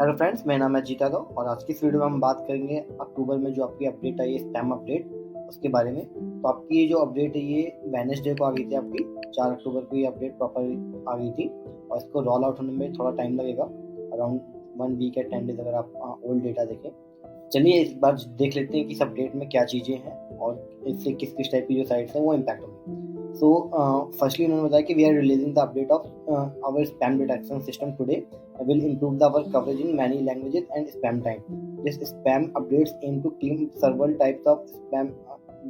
Hello friends, मेरा नाम है जीता दो और आज की इस वीडियो में हम बात करेंगे अक्टूबर में जो आपकी अपडेट आई है स्पैम अपडेट उसके बारे में। तो आपकी ये जो अपडेट है ये वेडनेसडे को आ गई थी, आपकी 4 अक्टूबर को ये अपडेट प्रॉपर आ गई थी और इसको रोल आउट होने में थोड़ा टाइम लगेगा, अराउंड 1 वीक या 10 डेज अगर आप ओल्ड डेटा देखें। चलिए इस बार देख लेते हैं कि इस अपडेट में क्या चीज़ें हैं और इससे किस किस टाइप की जो साइट्स हैं वो इम्पैक्ट होंगी। सो फर्स्टली उन्होंने बताया कि we are releasing the update of our spam detection system today will improve our coverage in many languages and spam time. This spam updates aim to clean several types of spam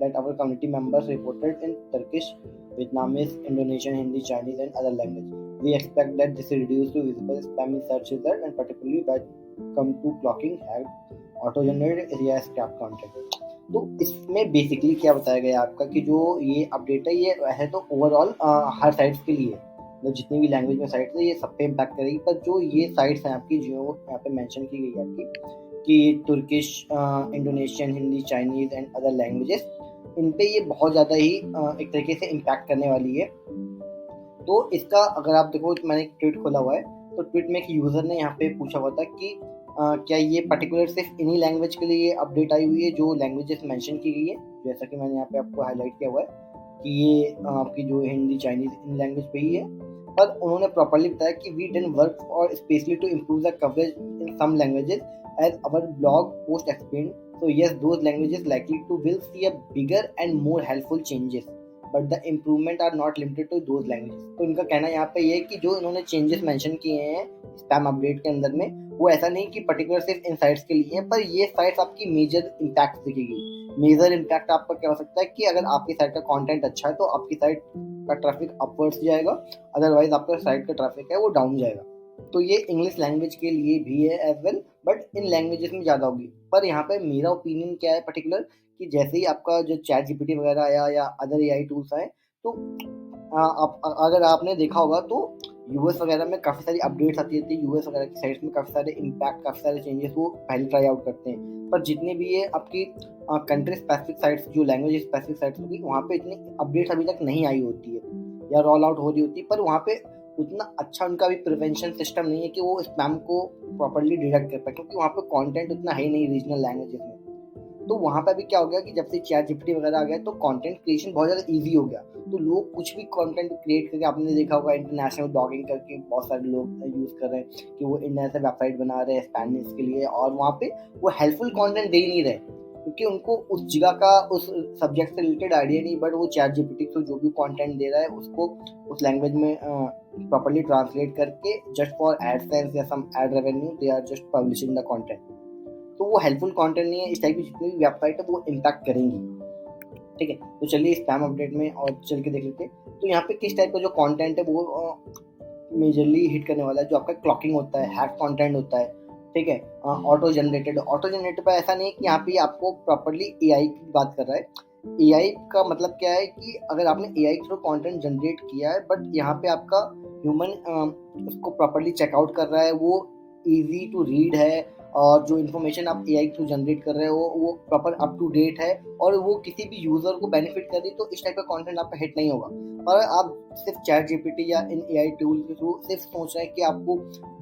that our community members reported in Turkish, Vietnamese, Indonesian, Hindi, Chinese, and other languages. We expect that this will reduce to visible spam in search results and particularly when come to blocking hacked, auto-generated या scrap content. तो इसमें basically क्या बताया गया आपका कि जो ये अपडेट है ये है तो ओवरऑल हर साइट्स के लिए, मतलब जितनी भी लैंग्वेज में साइट्स है ये सब पे इम्पैक्ट करेगी। पर जो ये साइट्स हैं आपकी जो यहाँ पे मेंशन की गई है आपकी कि Turkish, Indonesian, Hindi, Chinese and other languages, इन पे ये बहुत ज़्यादा ही एक तरीके से इम्पैक्ट करने वाली है। तो इसका अगर आप देखो, मैंने एक ट्वीट खोला हुआ है तो ट्वीट में एक यूज़र ने यहाँ पे पूछा हुआ था कि क्या ये पर्टिकुलर सिर्फ इन्हीं लैंग्वेज के लिए अपडेट आई हुई है जो लैंग्वेजेस मेंशन की गई है, जैसा कि मैंने यहाँ पे आपको हाईलाइट किया हुआ है कि ये आपकी जो हिंदी, चाइनीज इन लैंग्वेज पे ही है। पर उन्होंने प्रॉपर्ली बताया कि वी डन वर्क और specially to improve the coverage in some languages as our blog post explain. So yes, those languages likely to will see a bigger and more helpful changes but the improvement are not limited to those languages. तो इनका कहना यहाँ पे ये है कि जो इन्होंने चेंजेस मेंशन किए हैं स्पैम अपडेट के अंदर में, वो ऐसा नहीं कि पर्टिकुलर सिर्फ इन साइट्स के लिए है, पर ये साइट्स आपकी मेजर इम्पैक्ट दिखेगी। मेजर इम्पैक्ट आपका क्या हो सकता है कि अगर आपकी साइट का कंटेंट अच्छा है तो आपकी साइट का ट्रैफिक अपवर्ड्स जाएगा, अदरवाइज आपका साइट का ट्रैफिक है वो डाउन जाएगा। तो ये इंग्लिश लैंग्वेज के लिए भी है as well, but in languages में ज़्यादा होगी। पर यहाँ पे मेरा ओपिनियन क्या है पर्टिकुलर कि जैसे ही आपका जो चैट जीपीटी वगैरह आया या अदर एआई टूल्स आए तो आप अगर आपने देखा होगा तो यूएस वगैरह में काफ़ी सारी अपडेट्स आती रहती है, यूएस वगैरह की साइट्स में काफ़ी सारे इम्पैक्ट, काफ़ी सारे चेंजेस वो पहले ट्राई आउट करते हैं। पर जितने भी ये आपकी कंट्री स्पेसिफिक साइट्स, जो लैंग्वेज स्पेसिफिक साइट्स होगी, वहाँ पे इतनी अपडेट्स अभी तक नहीं आई होती है या रोल आउट हो रही होती है। पर वहाँ पे उतना अच्छा उनका भी प्रिवेंशन सिस्टम नहीं है कि वो स्पैम को प्रॉपरली डिटेक्ट कर पाए, क्योंकि वहाँ पे कंटेंट उतना है ही नहीं रीजनल लैंग्वेजेस में। तो वहाँ पे भी क्या हो गया कि जब से चैट जीपीटी वगैरह आ गया तो कंटेंट क्रिएशन बहुत ज़्यादा इजी हो गया। तो लोग कुछ भी कंटेंट क्रिएट करके, आपने देखा होगा इंटरनेशनल ब्लॉगिंग करके बहुत सारे लोग यूज़ कर रहे हैं कि वो इंटरनेशनल वेबसाइट बना रहे हैं स्पेनिश के लिए, और वहाँ पे वो हेल्पफुल कंटेंट दे ही नहीं रहे क्योंकि उनको उस जगह का, उस सब्जेक्ट से रिलेटेड आइडिया नहीं। बट वो चैट जीपीटी को जो भी कंटेंट दे रहा है उसको उस लैंग्वेज में प्रॉपर्ली ट्रांसलेट करके जस्ट फॉर एडसेंस या some ad revenue they are just publishing the content. तो वो हेल्पफुल कंटेंट नहीं है। इस टाइप की जितनी भी वेबसाइट है वो इम्पैक्ट करेंगी। ठीक है, तो चलिए स्पैम अपडेट में और चल के देख लेते हैं। तो यहाँ पे किस टाइप का जो कंटेंट है वो मेजरली हिट करने वाला है। जो आपका क्लॉकिंग होता है, हैक कंटेंट होता है, ठीक है, ऑटो जनरेटेड पर ऐसा नहीं है कि यहाँ पे आपको प्रॉपरली एआई की बात कर रहा है। एआई का मतलब क्या है कि अगर आपने एआई के थ्रू कंटेंट जनरेट किया है बट यहाँ पे आपका ह्यूमन उसको प्रॉपरली चेकआउट कर रहा है, वो इजी टू रीड है, और जो इन्फॉर्मेशन आप एआई के थ्रू जनरेट कर रहे हो वो प्रॉपर अप टू डेट है और वो किसी भी यूजर को बेनिफिट कर रही, तो इस टाइप का कंटेंट आपका हिट नहीं होगा। पर आप सिर्फ चैट जीपीटी या इन एआई टूल के थ्रू सिर्फ सोच रहे हैं कि आपको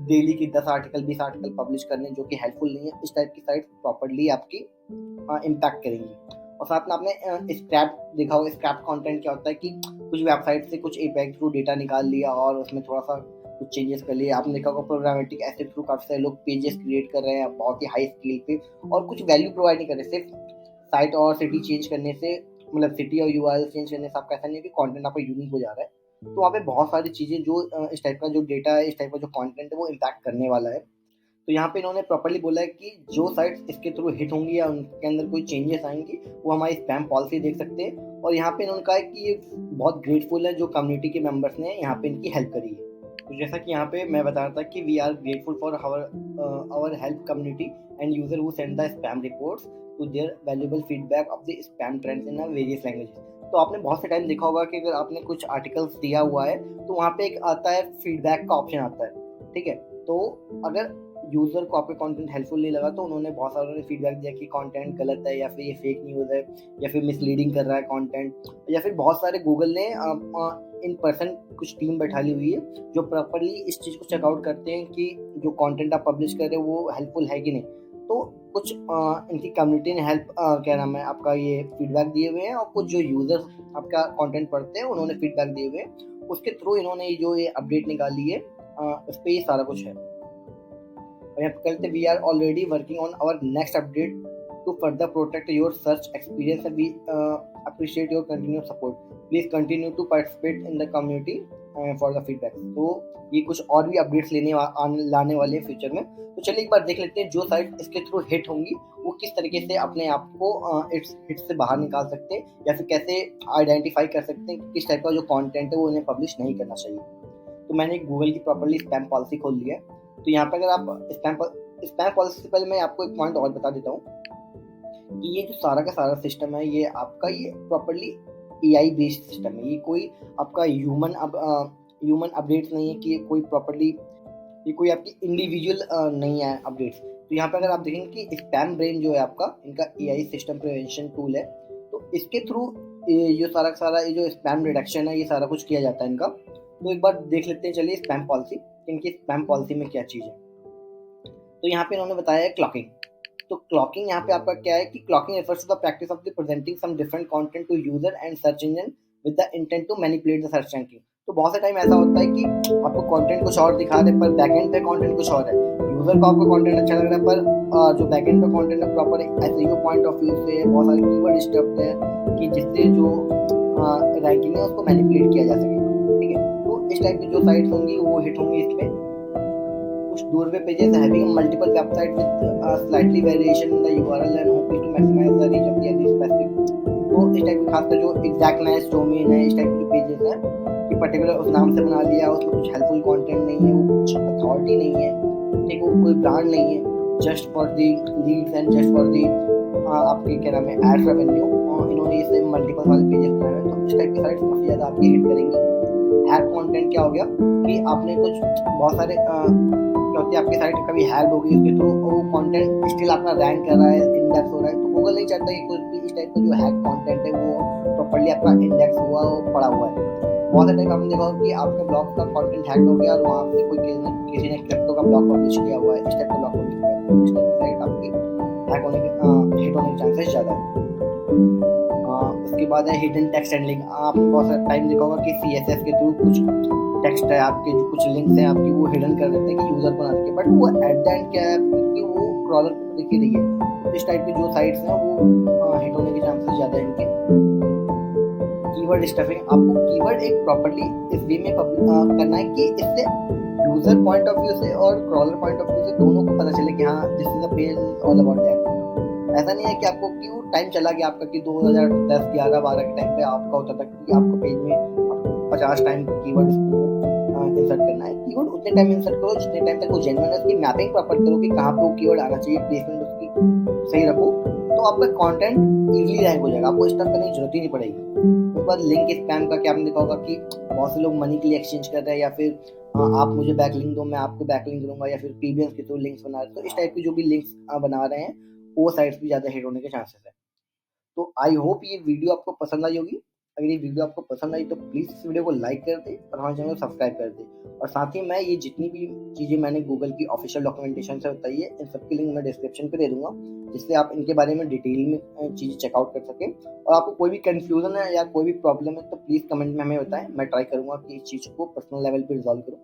डेली की 10 आर्टिकल 20 आर्टिकल पब्लिश करने जो कि हेल्पफुल नहीं है, इस टाइप की साइट प्रॉपरली आपकी इम्पैक्ट करेंगी। और साथ में आपने स्क्रैप देखा होगा। स्क्रैप कंटेंट क्या होता है कि कुछ वेबसाइट से कुछ एपीआई थ्रू डेटा निकाल लिया और उसमें थोड़ा सा कुछ चेंजेस कर लिए। आपने देखा होगा प्रोग्रामेटिक ऐसे थ्रू काफ़ी सारे लोग पेजेस क्रिएट कर रहे हैं बहुत ही हाई स्केल पे और कुछ वैल्यू प्रोवाइड नहीं कर रहे। सिर्फ साइट और सिटी चेंज करने से, मतलब सिटी और यूआरएल चेंज करने से आपका ऐसा नहीं है कि कंटेंट आपका यूनिक हो जा रहा है। तो वहाँ पे बहुत सारी चीज़ें जो इस टाइप का जो डेटा है, इस टाइप का जो कंटेंट है वो इम्पैक्ट करने वाला है। तो यहाँ पे इन्होंने प्रॉपर्ली बोला है कि जो साइट्स इसके थ्रू हिट होंगी या उनके अंदर कोई चेंजेस आएंगी वो हमारी स्पैम पॉलिसी देख सकते हैं। और यहाँ पे इन्होंने कहा है कि ये बहुत ग्रेटफुल है जो कम्युनिटी के मेंबर्स ने यहाँ पे इनकी हेल्प करी है। तो जैसा कि यहाँ पे मैं बता रहा था कि we are grateful for our help community and user who send the spam reports to their valuable feedback of the spam trends in various languages. तो आपने बहुत से टाइम देखा होगा कि अगर आपने कुछ आर्टिकल्स दिया हुआ है तो वहाँ पे एक आता है फीडबैक का ऑप्शन आता है, ठीक है। तो अगर यूज़र को आपका कंटेंट हेल्पफुल नहीं लगा तो उन्होंने बहुत सारे फीडबैक दिया कि कंटेंट गलत है या फिर ये फेक न्यूज़ है या फिर मिसलीडिंग कर रहा है कंटेंट, या फिर बहुत सारे गूगल ने इन पर्सन कुछ टीम बैठा ली हुई है जो प्रॉपरली इस चीज़ को चेकआउट करते हैं कि जो कंटेंट आप पब्लिश कर रहे हो वो हेल्पफुल है कि नहीं। तो कुछ इनकी कम्युनिटी ने क्या नाम है आपका ये फीडबैक दिए हुए हैं, और कुछ जो यूज़र्स आपका कंटेंट पढ़ते हैं उन्होंने फीडबैक दिए हुए हैं, उसके थ्रू इन्होंने जो ये अपडेट निकाली है उस पर ये सारा कुछ है। और यहाँ पे कहते we are already working on our next update to further protect your search experience and we appreciate your continue support, please continue to participate in the community for the feedback. तो ये कुछ और भी अपडेट्स लाने वाले हैं future में। तो चलिए एक बार देख लेते हैं जो साइट इसके थ्रू हिट होंगी वो किस तरीके से अपने आप को इस हिट से बाहर निकाल सकते हैं, या फिर कैसे आइडेंटिफाई कर सकते हैं कि किस टाइप का जो कंटेंट है वो उन्हें पब्लिश नहीं करना चाहिए। तो मैंने गूगल की प्रॉपर्ली स्पैम पॉलिसी खोल ली है। तो यहाँ पे अगर आप स्पैम पॉलिसी से पहले मैं आपको एक पॉइंट और बता देता हूँ कि ये जो सारा का सारा सिस्टम है ये आपका ये प्रॉपर्ली एआई बेस्ड सिस्टम है। ये कोई आपका ह्यूमन अपडेट्स नहीं है कि ये कोई प्रॉपर्ली ये कोई आपकी इंडिविजुअल नहीं है अपडेट्स। तो यहाँ पे अगर आप देखेंगे कि स्पैम ब्रेन जो है आपका इनका एआई सिस्टम प्रिवेंशन टूल है, तो इसके थ्रू ये सारा का सारा ये जो स्पैम रिडक्शन है ये सारा कुछ किया जाता है इनका। तो एक बार देख लेते हैं चलिए स्पैम पॉलिसी, इनकी स्पैम पॉलिसी में क्या चीज़ है। तो यहाँ पे इन्होंने बताया है क्लॉकिंग। तो क्लॉकिंग यहाँ पे आपका क्या है कि cloaking refers to the practice of the presenting some different content to user and search engine with the intent to manipulate the search ranking. तो बहुत से टाइम ऐसा होता है कि आपको कंटेंट कुछ और दिखा रहे पर बैकएंड पे कंटेंट कुछ और है। यूजर को आपका कंटेंट अच्छा लग रहा है पर जो बैकएंड पे कंटेंट है proper SEO point of view से बहुत सारे कीवर्ड स्टफ्ड है कि जिससे जो रैंकिंग है उसको मैनिपुलेट किया जा सके। ठीक है, तो इस टाइप की जो साइट्स होंगी वो हिट होंगी इसमें। कुछ doorway pages having multiple website with slightly variation in the URL and home page to maximize the reach of the specific. तो इस टाइप के खासकर जो एग्जैक्टनेस डोमेन है इस टाइप के जो पेजेस हैं कि पर्टिकुलर उस नाम से बना लिया उसमें कुछ हेल्पफुल कंटेंट नहीं है, वो कुछ अथॉरिटी नहीं है, ठीक, वो कोई ब्रांड नहीं है, just for the leads and just for the आपके क्या नाम है एड रेवेन्यू। इन्होंने इसे मल्टीपल वाले पेजेस बनाए हैं। तो इस टाइप की साइट्स काफ़ी ज़्यादा आपकी हिट करेंगी। हैक कंटेंट क्या हो गया कि आपने कुछ बहुत सारे क्या होती है आपकी साइट कभी हैक हो गई, उसके थ्रू वो कंटेंट स्टिल अपना रैंक कर रहा है, इंडेक्स हो रहा है। तो गूगल नहीं चाहता कि कुछ भी इस टाइप का जो हैक कंटेंट है वो प्रॉपर्ली आपका इंडेक्स हुआ हो पड़ा हुआ है। बहुत सारे टाइम आपने देखा होगा कि आपके ब्लॉग का कंटेंट हैक हो गया और वहाँ पे कोई किसी ने क्रिप्टो का ब्लॉग पब्लिश किया हुआ है, इस टाइप का ब्लॉग पब्लिश किया है, इस टाइप की साइट आपकी हैक होने के हिट होने के चांसेस ज़्यादा है। उसके बाद है हिडन टेक्स्ट हैंडलिंग। आप बहुत सारा टाइम देखा होगा कि सीएसएस के थ्रू कुछ टेक्स्ट है आपके जो कुछ लिंक्स हैं आपकी वो हिडन कर देते हैं कि यूजर को ना दिखे, बट वो एट द एंड क्या है कि वो क्रॉलर को दिख ही रही है। इस टाइप की जो साइट्स हैं वो हिट होने के चांसेस ज़्यादा है इनके। कीवर्ड स्टफिंग, आपको कीवर्ड एक प्रॉपर्ली इस वे में करना है कि इससे यूजर पॉइंट ऑफ व्यू से और क्रॉलर पॉइंट ऑफ व्यू से दोनों को पता चले कि हाँ this is a page all about that. ऐसा नहीं है कि आपको कि वो टाइम चला गया आपका कि 2010 11 12 के टाइम पे आपका होता था कि आपको पेज में आपको 50 टाइम कीवर्ड इंसर्ट करना है। कीवर्ड उतने टाइम इंसर्ट करो जितने टाइम तक वो जेन्युइन है, उसकी मैपिंग प्रॉपर करो कि कहाँ पे वो कीवर्ड आना चाहिए, प्लेसमेंट उसकी सही रखो, तो आपका कंटेंट इजीली रैंक हो जाएगा, आपको स्टफ करने की जरूरत ही नहीं पड़ेगी। उसके बाद लिंक स्पैम का क्या आपने देखा होगा कि बहुत से लोग मनी के लिए एक्सचेंज कर रहे हैं, या फिर आप मुझे बैकलिंक दो मैं आपको बैकलिंक दूंगा, या फिर पीबीएस के थ्रू लिंक्स बना रहे हैं। तो इस टाइप की जो भी लिंक्स बना रहे हैं वो साइट्स भी ज़्यादा हिट होने के चांसेस है। तो आई होप ये वीडियो आपको पसंद आई होगी। अगर ये वीडियो आपको पसंद आई तो प्लीज़ इस वीडियो को लाइक कर दे और हमारे चैनल को सब्सक्राइब कर दे। और साथ ही मैं ये जितनी भी चीज़ें मैंने गूगल की ऑफिशियल डॉक्यूमेंटेशन से बताई है इन सबकी लिंक मैं डिस्क्रिप्शन पे दे दूंगा, जिससे आप इनके बारे में डिटेल में चीज़ें चेकआउट कर सकें। और आपको कोई भी कन्फ्यूजन है या कोई भी प्रॉब्लम है तो प्लीज़ कमेंट में हमें बताएं, मैं ट्राई करूँगा कि इस चीज़ को पर्सनल लेवल पर रिजॉल्व करूँ।